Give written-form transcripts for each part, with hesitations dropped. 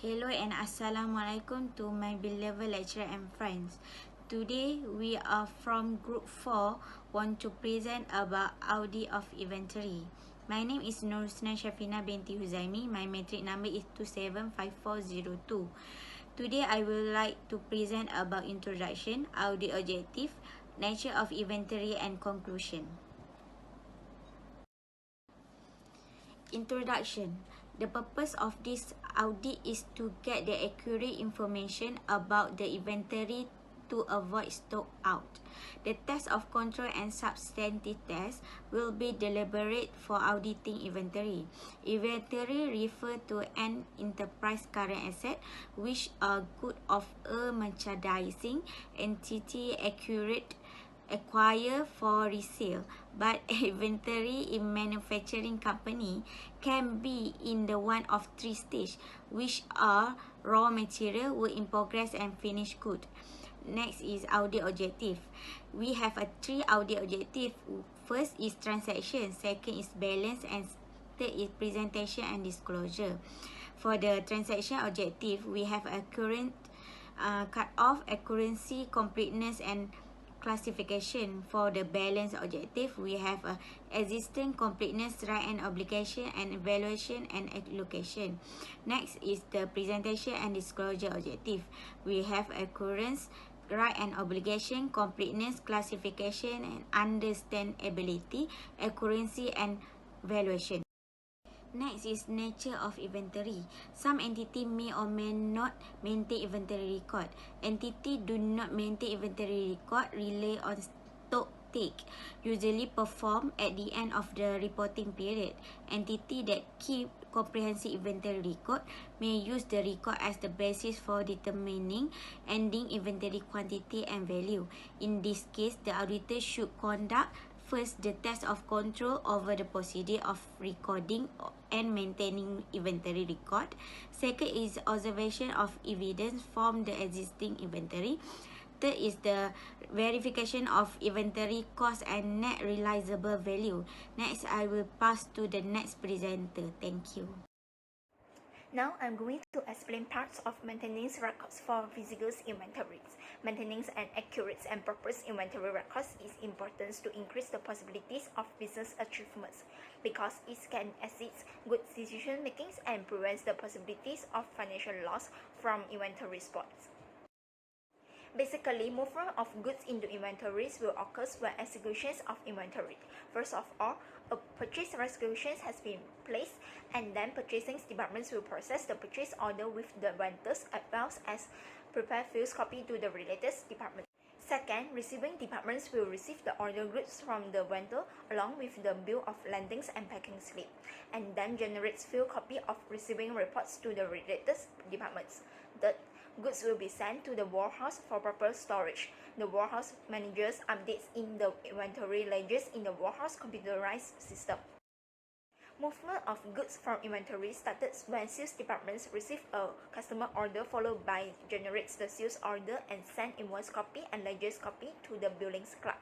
Hello and Assalamualaikum to my beloved lecturer and friends. Today we are from group 4 want to present about audit of inventory. My name is Nurusna Shafina binti Huzaimi. My metric number is 275402. Today I would like to present about introduction, audit objective, nature of inventory and conclusion. Introduction. The purpose of this audit is to get the accurate information about the inventory to avoid stock out. The test of control and substantive test will be deliberate for auditing inventory. Inventory refer to an enterprise current asset which are good of a merchandising entity accurate acquire for resale, but inventory in manufacturing company can be in the one of three stage, which are raw material, work in progress and finished good. Next is audit objective. We have a three audit objective. First is transaction, second is balance, and third is presentation and disclosure. For the transaction objective, we have a current cut-off, accuracy, completeness, and classification. For the balance objective, we have a existing, completeness, right and obligation, and evaluation and allocation. Next is the presentation and disclosure objective. We have occurrence, right and obligation, completeness, classification, and understandability, accuracy, and valuation. Next is nature of inventory. Some entity may or may not maintain inventory record. Entity do not maintain inventory record rely on stock take, usually performed at the end of the reporting period. Entity that keep comprehensive inventory record may use the record as the basis for determining ending inventory quantity and value. In this case, the auditor should conduct first, the test of control over the procedure of recording and maintaining inventory record. Second is observation of evidence from the existing inventory. Third is the verification of inventory cost and net realizable value. Next, I will pass to the next presenter. Thank you. Now I'm going to explain parts of maintenance records for physical inventories. Maintaining an accurate and proper inventory records is important to increase the possibilities of business achievements because it can assist good decision making and prevents the possibilities of financial loss from inventory spots. Basically, movement of goods into inventories will occur when executions of inventory. First of all, a purchase requisition has been placed, and then purchasing departments will process the purchase order with the vendors as well as prepare field copy to the related department. Second, receiving departments will receive the order goods from the vendor along with the bill of landings and packing slip, and then generates field copy of receiving reports to the related departments. Third, goods will be sent to the warehouse for proper storage. The warehouse managers updates in the inventory ledgers in the warehouse computerized system. Movement of goods from inventory started when sales departments receive a customer order followed by generates the sales order and send invoice copy and ledgers copy to the billings clerk.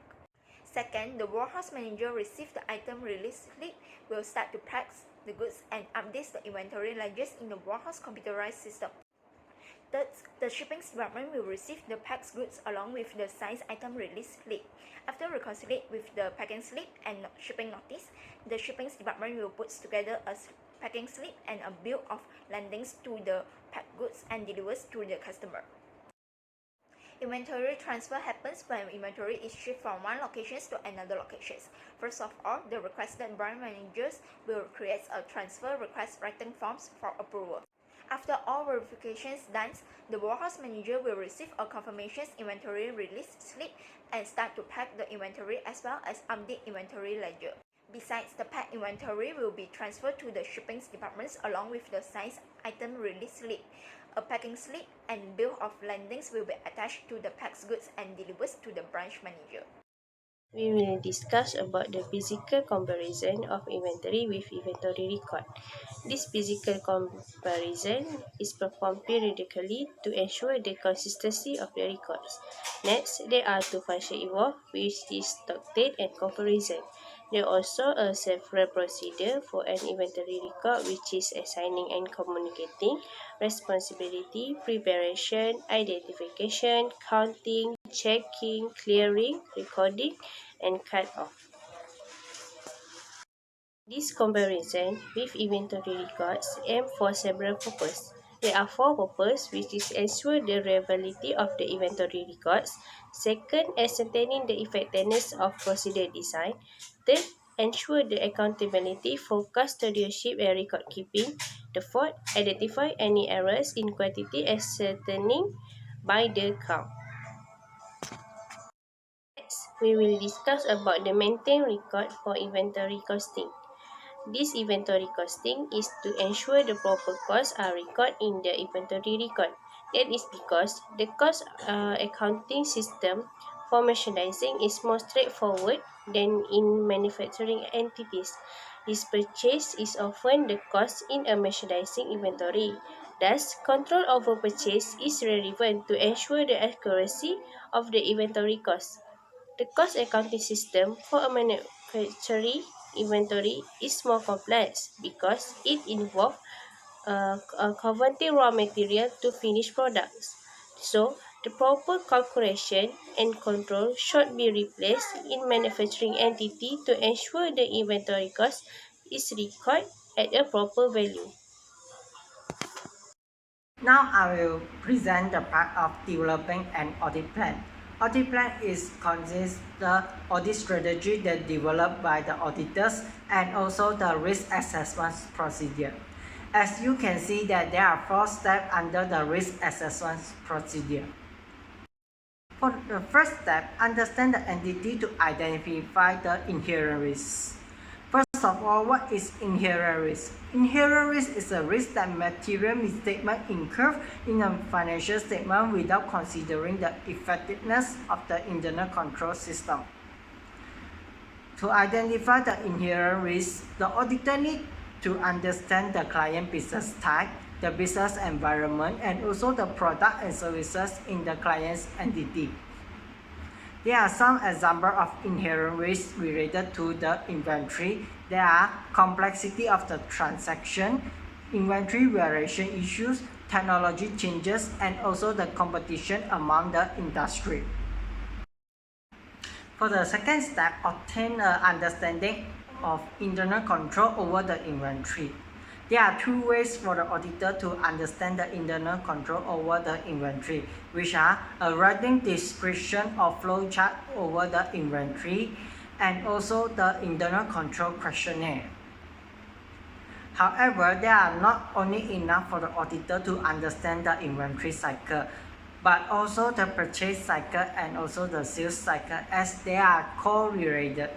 Second, the warehouse manager receives the item release slip, will start to pack the goods and updates the inventory ledgers in the warehouse computerized system. Third, the shipping department will receive the packed goods along with the size item release slip. After reconciliate with the packing slip and shipping notice, the shipping department will put together a packing slip and a bill of landings to the packed goods and delivers to the customer. Inventory transfer happens when inventory is shipped from one location to another location. First of all, the requested branch managers will create a transfer request writing forms for approval. After all verifications done, the warehouse manager will receive a confirmation inventory release slip and start to pack the inventory as well as update inventory ledger. Besides, the packed inventory will be transferred to the shipping departments along with the size item release slip. A packing slip and bill of landings will be attached to the packed goods and delivered to the branch manager. We will discuss about the physical comparison of inventory with inventory record. This physical comparison is performed periodically to ensure the consistency of the records. Next, there are two functions involved, which is stock take and comparison. There are also a several procedure for an inventory record, which is assigning and communicating responsibility, preparation, identification, counting, checking, clearing, recording, and cut off. This comparison with inventory records aim for several purposes. There are four purposes, which is ensure the reliability of the inventory records. Second, ascertaining the effectiveness of procedure design. Third, ensure the accountability for custodianship and record keeping. The fourth, identify any errors in quantity ascertaining by the count. Next, we will discuss about the maintain record for inventory costing. This inventory costing is to ensure the proper costs are recorded in the inventory record. That is because the cost accounting system for merchandising is more straightforward than in manufacturing entities. This purchase is often the cost in a merchandising inventory. Thus, control over purchase is relevant to ensure the accuracy of the inventory cost. The cost accounting system for a manufacturing inventory is more complex because it involves converting raw material to finished products. So, the proper calculation and control should be replaced in manufacturing entity to ensure the inventory cost is recorded at a proper value. Now I will present the part of developing an audit plan. Audit plan consists the audit strategy that developed by the auditors and also the risk assessment procedure. As you can see that there are 4 steps under the risk assessment procedure. For the first step, understand the entity to identify the inherent risks. First of all, what is inherent risk? Inherent risk is a risk that material misstatement incurred in a financial statement without considering the effectiveness of the internal control system. To identify the inherent risk, the auditor needs to understand the client business type, the business environment, and also the product and services in the client's entity. There are some examples of inherent risks related to the inventory. There are complexity of the transaction, inventory variation issues, technology changes, and also the competition among the industry. For the second step, obtain an understanding of internal control over the inventory. There are 2 ways for the auditor to understand the internal control over the inventory, which are a writing description or flowchart over the inventory and also the internal control questionnaire. However, they are not only enough for the auditor to understand the inventory cycle, but also the purchase cycle and also the sales cycle, as they are correlated.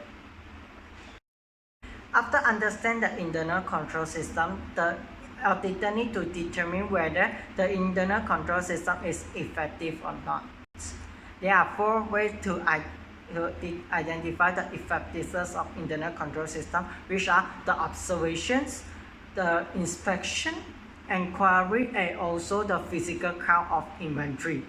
After understanding the internal control system, the auditor needs to determine whether the internal control system is effective or not. There are 4 ways to identify the effectiveness of internal control system, which are the observations, the inspection, inquiry, and also the physical count of inventory.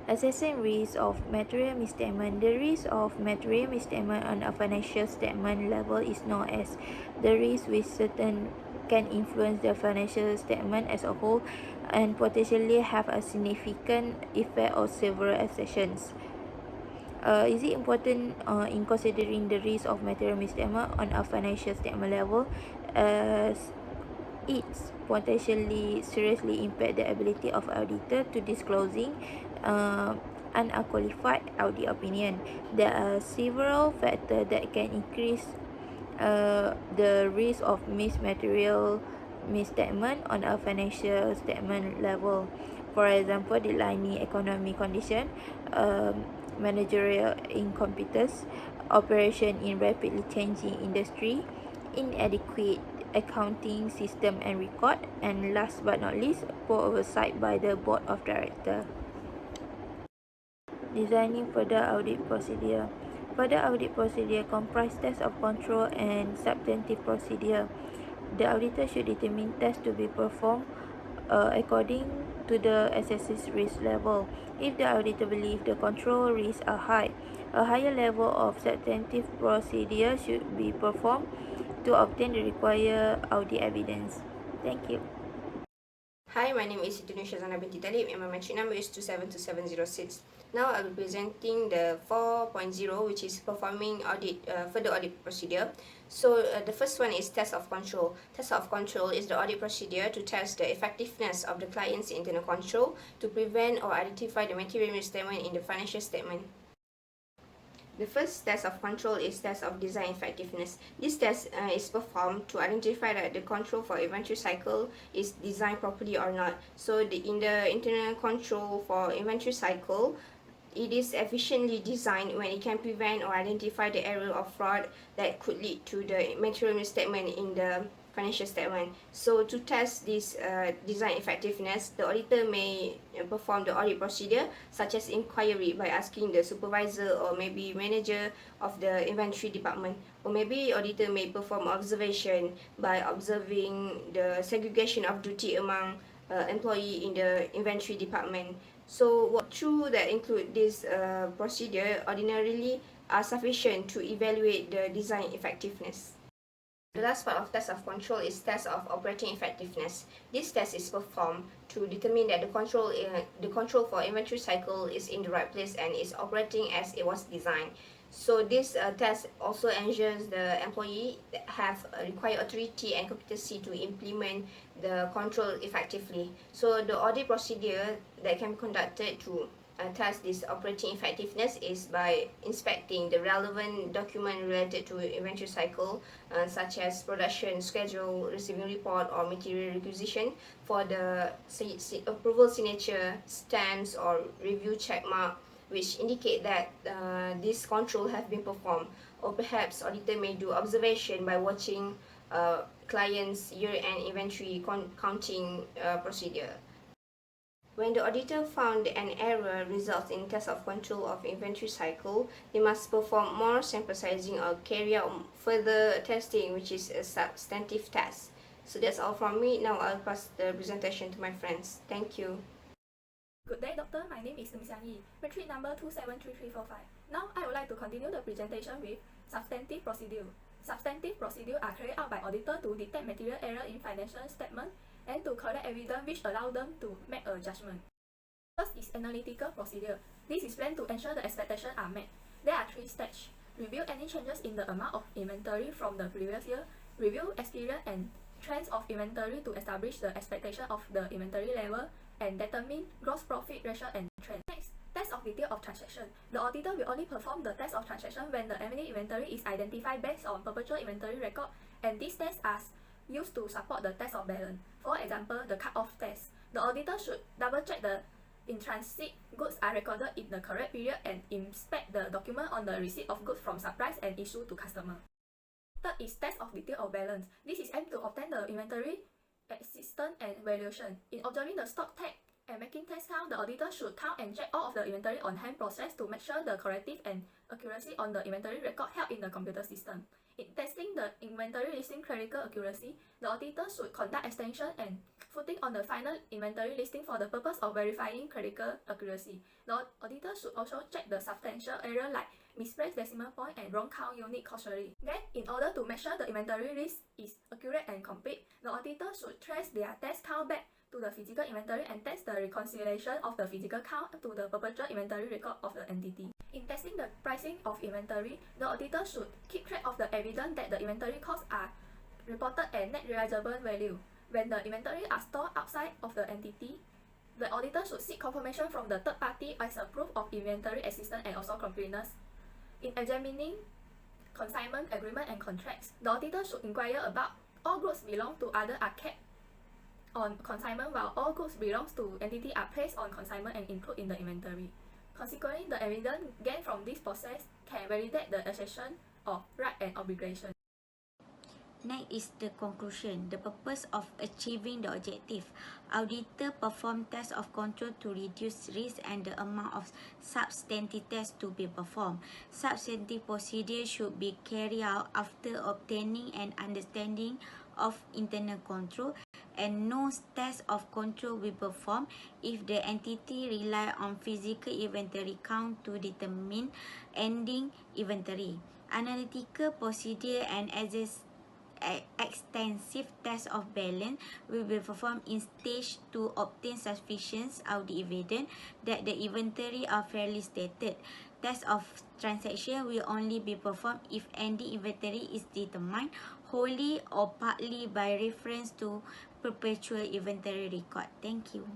Assessing risk of material misstatement. The risk of material misstatement on a financial statement level is known as the risk which certain can influence the financial statement as a whole and potentially have a significant effect on several accessions. Is it important in considering the risk of material misstatement on a financial statement level, as it's potentially seriously impact the ability of auditor to disclosing unqualified audit opinion. There are several factors that can increase the risk of mismaterial misstatement on a financial statement level. For example, declining economic condition, managerial incompetence, operation in rapidly changing industry, inadequate accounting system and record, and last but not least, poor oversight by the board of directors. Designing further audit procedure. Further audit procedure comprise tests of control and substantive procedure. The auditor should determine tests to be performed according to the assessor's risk level. If the auditor believes the control risks are high, a higher level of substantive procedure should be performed to obtain the required audit evidence. Thank you. Hi, my name is Indonesia Zana binti Talib and my metric number is 272706. Now I'll be presenting the 4.0, which is performing audit, further audit procedure. So the first one is test of control. Test of control is the audit procedure to test the effectiveness of the client's internal control to prevent or identify the material misstatement in the financial statement. The first test of control is test of design effectiveness. This test is performed to identify that the control for inventory cycle is designed properly or not. So in the internal control for inventory cycle, it is efficiently designed when it can prevent or identify the error or fraud that could lead to the material misstatement in the financial statement. So to test this design effectiveness, the auditor may perform the audit procedure such as inquiry by asking the supervisor or maybe manager of the inventory department, or maybe auditor may perform observation by observing the segregation of duty among employee in the inventory department. So walkthrough that include this procedure ordinarily are sufficient to evaluate the design effectiveness. The last part of test of control is test of operating effectiveness. This test is performed to determine that the control for inventory cycle is in the right place and is operating as it was designed. So this test also ensures the employee have required authority and competency to implement the control effectively. So the audit procedure that can be conducted to test this operating effectiveness is by inspecting the relevant document related to inventory cycle, such as production schedule, receiving report, or material requisition for the approval signature, stamps, or review check mark, which indicate that this control have been performed. Or perhaps auditor may do observation by watching clients' year-end inventory counting procedure. When the auditor found an error results in test of control of inventory cycle, they must perform more sample sizing or carry out further testing, which is a substantive test. So that's all from me. Now I'll pass the presentation to my friends. Thank you. Good day, Doctor. My name is Ng Xiang Yi, metric number 273345. Now I would like to continue the presentation with substantive procedure. Substantive procedure are carried out by auditor to detect material error in financial statement and to collect evidence which allow them to make a judgment. First is analytical procedure. This is planned to ensure the expectations are met. There are 3 stages. Review any changes in the amount of inventory from the previous year. Review experience and trends of inventory to establish the expectation of the inventory level and determine gross profit ratio and trend. Next, test of detail of transaction. The auditor will only perform the test of transaction when the M&A inventory is identified based on perpetual inventory record, and these tests are used to support the test of balance. For example, the cut-off test. The auditor should double-check the in-transit goods are recorded in the correct period and inspect the document on the receipt of goods from suppliers and issue to customer. Third is test of detail of balance. This is aimed to obtain the inventory existence and valuation. In observing the stock tag and making test count, the auditor should count and check all of the inventory on hand process to make sure the corrective and accuracy on the inventory record held in the computer system. In testing the inventory listing clerical accuracy, the auditor should conduct extension and footing on the final inventory listing for the purpose of verifying clerical accuracy. The auditor should also check the substantial error like misplaced decimal point and wrong count unit cautionary. Then, in order to make sure the inventory list is accurate and complete, the auditor should trace their test count back to the physical inventory and test the reconciliation of the physical count to the perpetual inventory record of the entity. In testing the pricing of inventory, the auditor should keep track of the evidence that the inventory costs are reported at net realizable value. When the inventory are stored outside of the entity, the auditor should seek confirmation from the third party as a proof of inventory existence and also completeness. In examining consignment agreement and contracts, the auditor should inquire about all goods belong to other are kept on consignment while all goods belongs to entity are placed on consignment and included in the inventory. Consequently, the evidence gained from this process can validate the assertion of right and obligation. Next is the conclusion. The purpose of achieving the objective. Auditor perform tests of control to reduce risk and the amount of substantive tests to be performed. Substantive procedure should be carried out after obtaining an understanding of internal control and no test of control will perform if the entity rely on physical inventory count to determine ending inventory. Analytical procedure and extensive test of balance will be performed in stage to obtain sufficient audit evidence that the inventory are fairly stated. Test of transaction will only be performed if ending inventory is determined wholly or partly by reference to perpetual inventory record. Thank you.